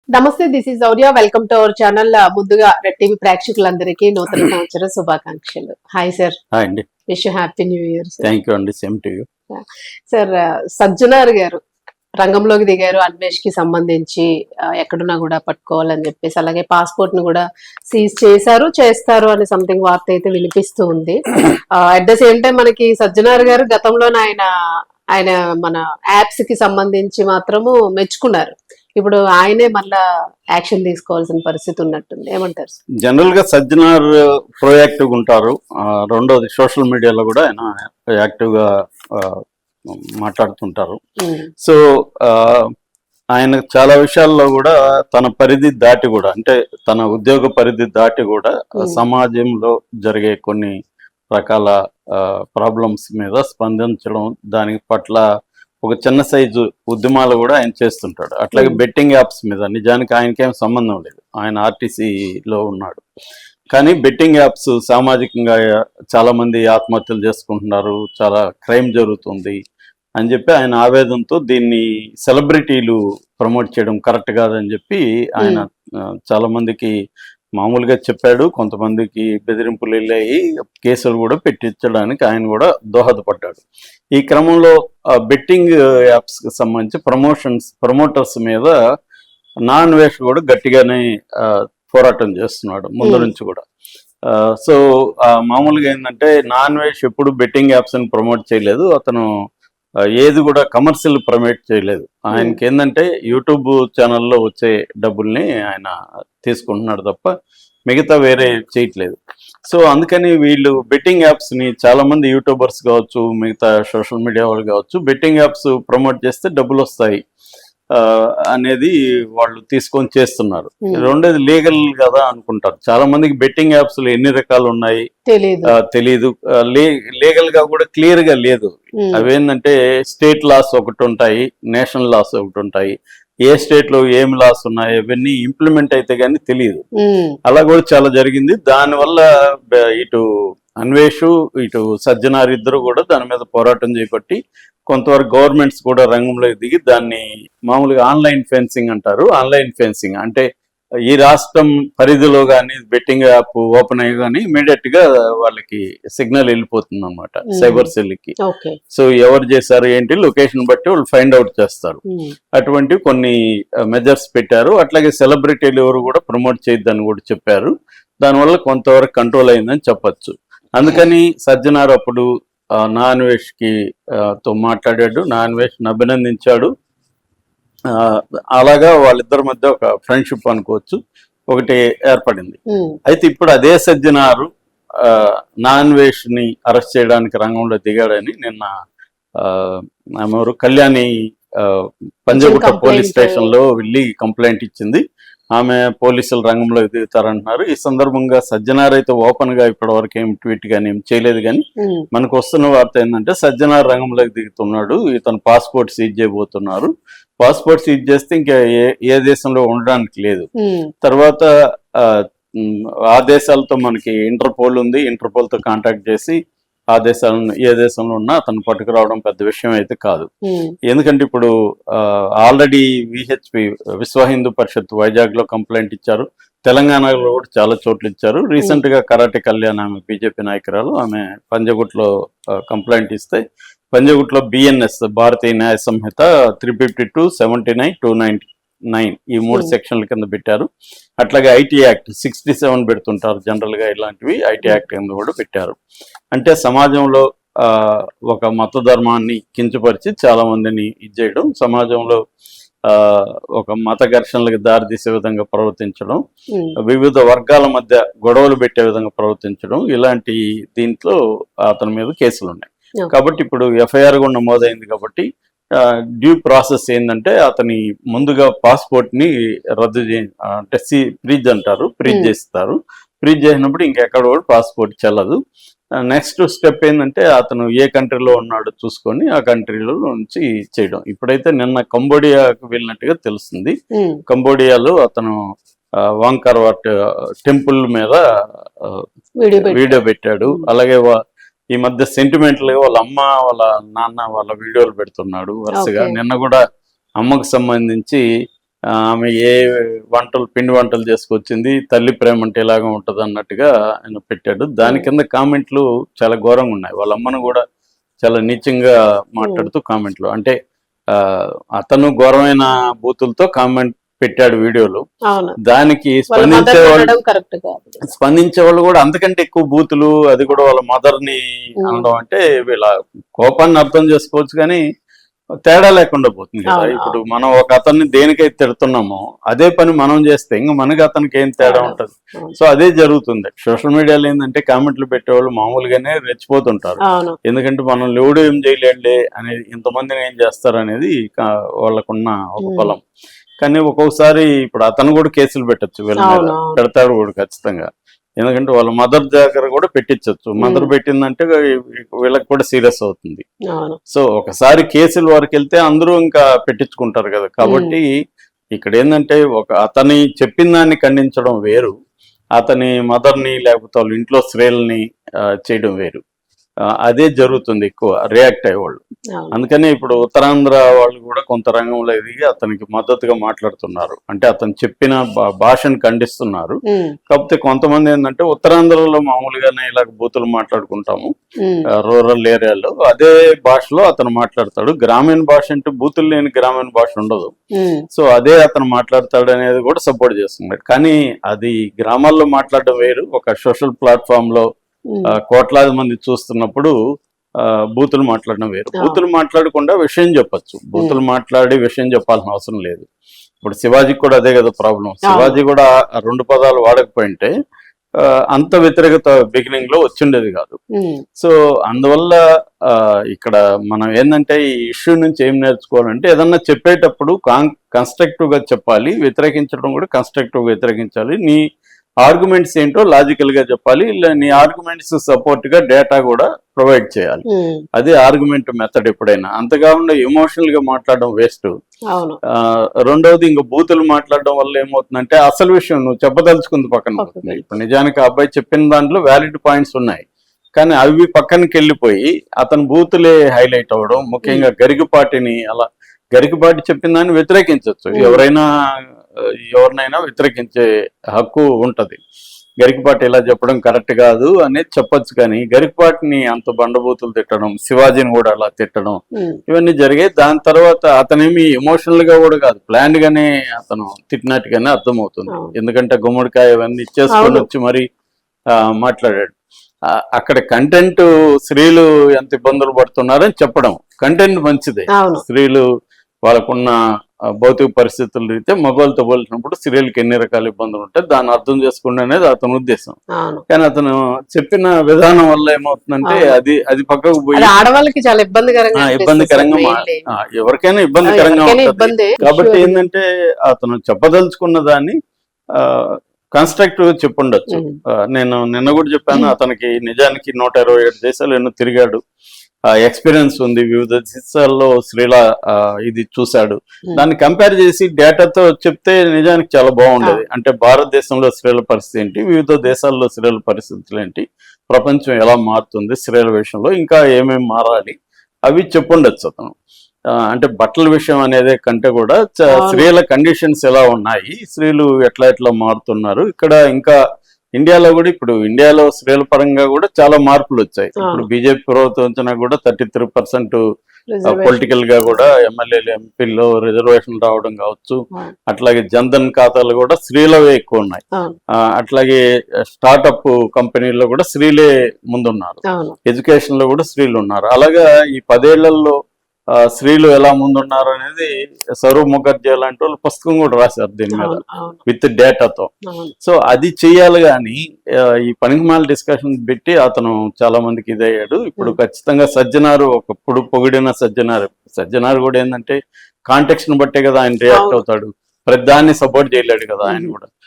నమస్తే, this is ఔర్య. Welcome to our channel. ముందుగా రెడ్ టీవీ ప్రేక్షకులందరికీ నూతన సంవత్సర శుభాకాంక్షలు. Hi sir. హాయ్ అండి. Wish happy new year. Thank you అండి. Same to you. Sir, Sajjanar garu రంగంలోకి దిగారు. అన్వేష్ కి సంబంధించి ఎక్కడున్నా కూడా పట్టుకోవాలని చెప్పేసి, అలాగే పాస్పోర్ట్ ను కూడా సీజ్ చేస్తారు అని సంథింగ్ వార్త అయితే వినిపిస్తూ ఉంది. అట్ ద సేమ్ టైం మనకి సజ్జనార్ గారు గతంలోనే ఆయన మన యాప్స్ కి సంబంధించి మాత్రము మెచ్చుకున్నారు. ఇప్పుడు ఆయనే మళ్ళా యాక్షన్ తీసుకోవాల్సిన పరిస్థితి ఉన్నట్టుంది. ఏమంటారు? జనరల్ గా సజ్జనార్ ప్రోయాక్టివ్ ఉంటారు. రెండోది సోషల్ మీడియాలో కూడా ఆయన యాక్టివ్ గా మాట్లాడుతుంటారు. సో ఆయన చాలా విషయాల్లో కూడా తన పరిధి దాటి కూడా, అంటే తన ఉద్యోగ పరిధి దాటి కూడా సమాజంలో జరిగే కొన్ని రకాల ప్రాబ్లమ్స్ మీద స్పందించడం, దాని పట్ల ఒక చిన్న సైజు ఉద్యమాలు కూడా ఆయన చేస్తుంటాడు. అట్లాగే బెట్టింగ్ యాప్స్ మీద నిజానికి ఆయనకేం సంబంధం లేదు. ఆయన ఆర్టీసీలో ఉన్నాడు, కానీ బెట్టింగ్ యాప్స్ సామాజికంగా చాలా మంది ఆత్మహత్యలు చేసుకుంటున్నారు, చాలా క్రైమ్ జరుగుతుంది అని చెప్పి ఆయన ఆవేదనతో దీన్ని సెలబ్రిటీలు ప్రమోట్ చేయడం కరెక్ట్ కాదని చెప్పి ఆయన చాలా మందికి మామూలుగా చెప్పాడు. కొంతమందికి బెదిరింపులు వెళ్ళాయి, కేసులు కూడా పెట్టించడానికి ఆయన కూడా దోహదపడ్డాడు. ఈ క్రమంలో బెట్టింగ్ యాప్స్ కి సంబంధించి ప్రమోటర్స్ మీద నాన్ వేష్ కూడా గట్టిగానే పోరాటం చేస్తున్నాడు ముందు నుంచి కూడా. సో మామూలుగా ఏంటంటే నాన్ వేష్ ఎప్పుడు బెట్టింగ్ యాప్స్ ని ప్రమోట్ చేయలేదు. అతను ఏది కూడా కమర్షియల్ ప్రమోట్ చేయలేదు. ఆయనకి ఏంటంటే యూట్యూబ్ ఛానల్లో వచ్చే డబ్బుల్ని ఆయన తీసుకుంటున్నాడు తప్ప మిగతా వేరే చేయట్లేదు. సో అందుకని వీళ్ళు బెట్టింగ్ యాప్స్ ని చాలా మంది యూట్యూబర్స్ కావచ్చు, మిగతా సోషల్ మీడియా వాళ్ళు కావచ్చు, బెట్టింగ్ యాప్స్ ప్రమోట్ చేస్తే డబ్బులు వస్తాయి అనేది వాళ్ళు తీసుకొని చేస్తున్నారు. రెండోది లీగల్ కదా అనుకుంటారు చాలా మందికి. బెట్టింగ్ యాప్స్ లో ఎన్ని రకాలు ఉన్నాయి తెలీదు. లీగల్ గా కూడా క్లియర్ గా లేదు. అవేంటంటే స్టేట్ లాస్ ఒకటి ఉంటాయి, నేషనల్ లాస్ ఒకటి ఉంటాయి. ఏ స్టేట్ లో ఏమి లాస్ ఉన్నాయి ఇవన్నీ ఇంప్లిమెంట్ అయితే గానీ తెలియదు. అలా కూడా చాలా జరిగింది. దానివల్ల ఇటు అన్వేషు ఇటు సజ్జనార్ ఇద్దరు కూడా దాని మీద పోరాటం చేపట్టి కొంతవరకు గవర్నమెంట్స్ కూడా రంగంలోకి దిగి దాన్ని మామూలుగా ఆన్లైన్ ఫెన్సింగ్ అంటారు. ఆన్లైన్ ఫెన్సింగ్ అంటే ఈ రాష్ట్రం పరిధిలో కానీ బెట్టింగ్ యాప్ ఓపెన్ అయ్యి కానీ ఇమీడియట్ గా వాళ్ళకి సిగ్నల్ వెళ్ళిపోతుంది అనమాట సైబర్ సెల్ కి. సో ఎవరు చేశారు ఏంటి లొకేషన్ బట్టి వాళ్ళు ఫైండ్ అవుట్ చేస్తారు. అటువంటి కొన్ని మెజర్స్ పెట్టారు. అట్లాగే సెలబ్రిటీలు ఎవరు కూడా ప్రమోట్ చేయొద్దని కూడా చెప్పారు. దానివల్ల కొంతవరకు కంట్రోల్ అయిందని చెప్పచ్చు. అందుకని సజ్జనార్ అప్పుడు నాన్వేష్ కి తో మాట్లాడాడు, నాన్వేష్ అభినందించాడు. అలాగా వాళ్ళిద్దరి మధ్య ఒక ఫ్రెండ్షిప్ అనుకోవచ్చు ఒకటి ఏర్పడింది. అయితే ఇప్పుడు అదే సజ్జనారు నాన్వేష్ ని అరెస్ట్ చేయడానికి రంగంలో దిగాడని నిన్న ఆమె కళ్యాణి పంజగుట్ట పోలీస్ స్టేషన్ లో వెళ్ళి కంప్లైంట్ ఇచ్చింది. ఆమె పోలీసులు రంగంలో దిగుతారంటున్నారు. ఈ సందర్భంగా సజ్జనార్ అయితే ఓపెన్ గా ఇప్పటి వరకు ఏం ట్వీట్ గానీ ఏం చేయలేదు. కానీ మనకు వస్తున్న వార్త ఏంటంటే సజ్జనార్ రంగంలోకి దిగుతున్నాడు, ఇతను పాస్పోర్ట్ సీజ్ చేయబోతున్నారు. పాస్పోర్ట్ సీజ్ చేస్తే ఇంకా ఏ దేశంలో ఉండడానికి లేదు. తర్వాత ఆ దేశాలతో మనకి ఇంటర్పోల్ ఉంది, ఇంటర్పోల్ తో కాంటాక్ట్ చేసి ఆ దేశాలను ఏ దేశంలో ఉన్నా అతను పట్టుకురావడం పెద్ద విషయం అయితే కాదు. ఎందుకంటే ఇప్పుడు ఆల్రెడీ విహెచ్పి విశ్వ హిందూ పరిషత్ వైజాగ్ లో కంప్లైంట్ ఇచ్చారు, తెలంగాణలో కూడా చాలా చోట్ల ఇచ్చారు. రీసెంట్ గా కరాటే కళ్యాణ్ ఆమె బీజేపీ నాయకురాలు ఆమె పంజగుట్లో కంప్లైంట్ ఇస్తే పంజగుట్లో బిఎన్ఎస్ భారతీయ న్యాయ సంహిత 352, 79, 299 ఈ 3 సెక్షన్ల కింద పెట్టారు. అట్లాగే ఐటీ యాక్ట్ 67 పెడుతుంటారు జనరల్ గా, ఇలాంటివి ఐటీ యాక్ట్ కింద కూడా పెట్టారు. అంటే సమాజంలో ఒక మత ధర్మాన్ని కించపరిచి చాలా మందిని ఇచ్చేయడం, సమాజంలో ఒక మత ఘర్షణలకు దారితీసే విధంగా ప్రవర్తించడం, వివిధ వర్గాల మధ్య గొడవలు పెట్టే విధంగా ప్రవర్తించడం, ఇలాంటి దీంట్లో అతని మీద కేసులు ఉన్నాయి. కాబట్టి ఇప్పుడు ఎఫ్ఐఆర్ కూడా నమోదైంది. కాబట్టి డ్యూ ప్రాసెస్ ఏంటంటే అతని ముందుగా పాస్పోర్ట్ ని రద్దు అంటే ఫ్రీజ్ అంటారు, ఫ్రీజ్ చేస్తారు. ఫ్రీజ్ చేసినప్పుడు ఇంకెక్కడ కూడా పాస్పోర్ట్ చెల్లదు. నెక్స్ట్ స్టెప్ ఏంటంటే అతను ఏ కంట్రీలో ఉన్నాడో చూసుకొని ఆ కంట్రీలో నుంచి చేయడం. ఇప్పుడైతే నిన్న కంబోడియాకు వెళ్ళినట్టుగా తెలుస్తుంది. కంబోడియాలో అతను వాంకర్ వాట్ టెంపుల్ మీద వీడియో పెట్టాడు. అలాగే ఈ మధ్య సెంటిమెంటల్ గా వాళ్ళ అమ్మ వాళ్ళ నాన్న వాళ్ళ వీడియోలు పెడుతున్నాడు వరుసగా. నిన్న కూడా అమ్మకు సంబంధించి ఆమె ఏ పిండి వంటలు చేసుకొచ్చింది, తల్లి ప్రేమ అంటే ఇలాగా ఉంటది అన్నట్టుగా ఆయన పెట్టాడు. దాని కింద కామెంట్లు చాలా ఘోరంగా ఉన్నాయి. వాళ్ళ అమ్మను కూడా చాలా నీచంగా మాట్లాడుతూ కామెంట్లు, అంటే అతను ఘోరమైన బూతులతో కామెంట్ పెట్టాడు వీడియోలో. అవును, దానికి వాళ్ళ mother కొట్టడం correct కాదు. స్పందించే వాళ్ళు కూడా అంతకంటే ఎక్కువ బూతులు, అది కూడా వాళ్ళ మదర్ ని అనడం అంటే వీళ్ళ కోపాన్ని అర్థం చేసుకోవచ్చు, కానీ తేడా లేకుండా పోతుంది కదా. అవును, ఇప్పుడు మనం ఒక అతన్ని దేనికైతే తిడుతున్నామో అదే పని మనం చేస్తే ఇంకా మనకి అతనికి ఏం తేడా ఉంటది. అవును. సో అదే జరుగుతుంది. సోషల్ మీడియాలో ఏంటంటే కామెంట్లు పెట్టేవాళ్ళు మామూలుగానే రెచ్చిపోతుంటారు. అవును, ఎందుకంటే మనం లేవుడు ఏం చేయలేండి అనేది, ఇంతమందిని ఏం చేస్తారు అనేది వాళ్ళకున్న ఒక బలం. కానీ ఒక్కొక్కసారి ఇప్పుడు అతను కూడా కేసులు పెట్టచ్చు వీళ్ళ మీద, అవును, అవును. పెడతాడు కూడా ఖచ్చితంగా. ఎందుకంటే వాళ్ళ మదర్ దగ్గర కూడా పెట్టించవచ్చు. మదర్ పెట్టిందంటే వీళ్ళకి కూడా సీరియస్ అవుతుంది. అవును, సో ఒకసారి కేసుల వరకు వెళ్తే అందరూ ఇంకా పెట్టించుకుంటారు కదా. కాబట్టి ఇక్కడ ఏంటంటే అతని చెప్పిన దాన్ని ఖండించడం వేరు, అతని మదర్ని లేకపోతే వాళ్ళ ఇంట్లో స్త్రీలని చేయడం వేరు. అదే జరుగుతుంది ఎక్కువ రియాక్ట్ అయ్యేవాళ్ళు. అవును. అందుకనే ఇప్పుడు ఉత్తరాంధ్ర వాళ్ళు కూడా కొంత రంగంలో ఎదిగి అతనికి మద్దతుగా మాట్లాడుతున్నారు. అంటే అతను చెప్పిన భాషను ఖండిస్తున్నారు. కాకపోతే కొంతమంది ఏంటంటే ఉత్తరాంధ్రలో మామూలుగానే ఇలాగ బూతులు మాట్లాడుకుంటాము, రూరల్ ఏరియాలో అదే భాషలో అతను మాట్లాడతాడు. గ్రామీణ భాష అంటే బూతులు లేని గ్రామీణ భాష ఉండదు. సో అదే అతను మాట్లాడతాడు అనేది కూడా సపోర్ట్ చేస్తున్నాడు. కానీ అది గ్రామాల్లో మాట్లాడడం వేరు, ఒక సోషల్ ప్లాట్ఫామ్ లో కోట్లాది మంది చూస్తున్నప్పుడు బూతులు మాట్లాడడం వేరు. బూతులు మాట్లాడకుండా విషయం చెప్పచ్చు, బూతులు మాట్లాడి విషయం చెప్పాల్సిన అవసరం లేదు. ఇప్పుడు శివాజీకి కూడా అదే కదా ప్రాబ్లం. శివాజీ కూడా 2 పదాలు వాడకపోయింటే అంత వ్యతిరేకత బిగినింగ్ లో వచ్చిండేది కాదు. సో అందువల్ల ఇక్కడ మనం ఏంటంటే ఈ ఇష్యూ నుంచి ఏం నేర్చుకోవాలంటే, ఏదన్నా చెప్పేటప్పుడు కన్స్ట్రక్టివ్ గా చెప్పాలి, వ్యతిరేకించడం కూడా కన్స్ట్రక్టివ్ గా వ్యతిరేకించాలి. నీ ఆర్గ్యుమెంట్స్ ఏంటో లాజికల్ గా చెప్పాలి, నీ ఆర్గ్యుమెంట్స్ సపోర్ట్ గా డేటా కూడా ప్రొవైడ్ చేయాలి. అదే ఆర్గ్యుమెంట్ మెథడ్ ఎప్పుడైనా. అంతకాకుండా ఎమోషనల్ గా మాట్లాడడం వేస్ట్. రెండవది ఇంకా బూతులు మాట్లాడడం వల్ల ఏమవుతుందంటే అసలు విషయం నువ్వు చెప్పదలుచుకుంది పక్కన పోతుంది. ఇప్పుడు నిజానికి ఆ అబ్బాయి చెప్పిన దాంట్లో వ్యాలిడ్ పాయింట్స్ ఉన్నాయి, కానీ అవి పక్కనకి వెళ్ళిపోయి అతను బూతులే హైలైట్ అవ్వడం. ముఖ్యంగా గరికపాటిని, అలా గరికపాటి చెప్పిన దాన్ని వ్యతిరేకించవచ్చు, ఎవరినైనా వ్యతిరేకించే హక్కు ఉంటది. గరికపాటి ఇలా చెప్పడం కరెక్ట్ కాదు అనేది చెప్పొచ్చు, కానీ గరికపాటిని అంత బండబూతులు తిట్టడం, శివాజీని కూడా అలా తిట్టడం, ఇవన్నీ జరిగాయి. దాని తర్వాత అతనేమి ఎమోషనల్ గా కూడా కాదు, ప్లాన్ గానే అతను తిట్టినట్టుగానే అర్థమవుతుంది. ఎందుకంటే గుమ్మడికాయ ఇవన్నీ ఇచ్చేసుకొని వచ్చి మరి మాట్లాడాడు. అక్కడ కంటెంట్ స్త్రీలు ఎంత ఇబ్బందులు పడుతున్నారని చెప్పడం కంటెంట్ మంచిదే. స్త్రీలు వాళ్ళకున్న భౌతిక పరిస్థితులు అయితే మగవాళ్ళతో పోల్చినప్పుడు స్త్రీలకు ఎన్ని రకాల ఇబ్బందులు ఉంటాయి, దాన్ని అర్థం చేసుకోండి అనేది అతని ఉద్దేశం. కానీ అతను చెప్పిన విధానం వల్ల ఏమవుతుందంటే అది పక్కకు పోయి ఆడవాళ్ళకి చాలా ఇబ్బందికరంగా, ఎవరికైనా ఇబ్బందికరంగా ఉంటుంది. కాబట్టి ఏంటంటే అతను చెప్పదలుచుకున్న దాన్ని కన్స్ట్రక్టివ్ చెప్పుండొచ్చు. నేను నిన్న కూడా చెప్పాను, అతనికి నిజానికి 127 దేశాలు ఎన్నో తిరిగాడు, ఎక్స్పీరియన్స్ ఉంది, వివిధ దేశాల్లో స్త్రీల ఇది చూశాడు. దాన్ని కంపేర్ చేసి డేటాతో చెప్తే నిజానికి చాలా బాగుండేది. అంటే భారతదేశంలో స్త్రీల పరిస్థితి ఏంటి, వివిధ దేశాల్లో స్త్రీల పరిస్థితులు ఏంటి, ప్రపంచం ఎలా మారుతుంది స్త్రీల విషయంలో, ఇంకా ఏమేమి మారాలి, అవి చెప్పుండొచ్చు అతను. అంటే బట్టల విషయం అనేది కంటే కూడా స్త్రీల కండిషన్స్ ఎలా ఉన్నాయి, స్త్రీలు ఎట్లా మారుతున్నారు. ఇక్కడ ఇంకా ఇండియాలో కూడా, ఇప్పుడు ఇండియాలో స్త్రీల పరంగా కూడా చాలా మార్పులు వచ్చాయి. ఇప్పుడు బీజేపీ ప్రభుత్వం వచ్చినా కూడా 33% పొలిటికల్ గా కూడా ఎమ్మెల్యేలు ఎంపీల్లో రిజర్వేషన్ రావడం కావచ్చు. అట్లాగే జన్ధన్ ఖాతాలు కూడా స్త్రీలవే ఎక్కువ ఉన్నాయి. అట్లాగే స్టార్టప్ కంపెనీల్లో కూడా స్త్రీలే ముందున్నారు, ఎడ్యుకేషన్ లో కూడా స్త్రీలు ఉన్నారు. అలాగా ఈ 10 ఏళ్లలో స్త్రీలు ఎలా ముందున్నారు అనేది సౌరవ్ ముఖర్జీ లాంటి వాళ్ళు పుస్తకం కూడా రాశారు దీని మీద విత్ డేటాతో. సో అది చెయ్యాలి, కానీ ఈ పనికిమాల డిస్కషన్ పెట్టి అతను చాలా మందికి ఇదయ్యాడు. ఇప్పుడు ఖచ్చితంగా సజ్జనారు, ఒకప్పుడు పొగిడిన సజ్జనారు కూడా ఏంటంటే కాంటెక్స్ట్ ను బట్టే కదా ఆయన రియాక్ట్ అవుతాడు, ప్రతి దాన్ని సపోర్ట్ చేయలేడు కదా ఆయన కూడా.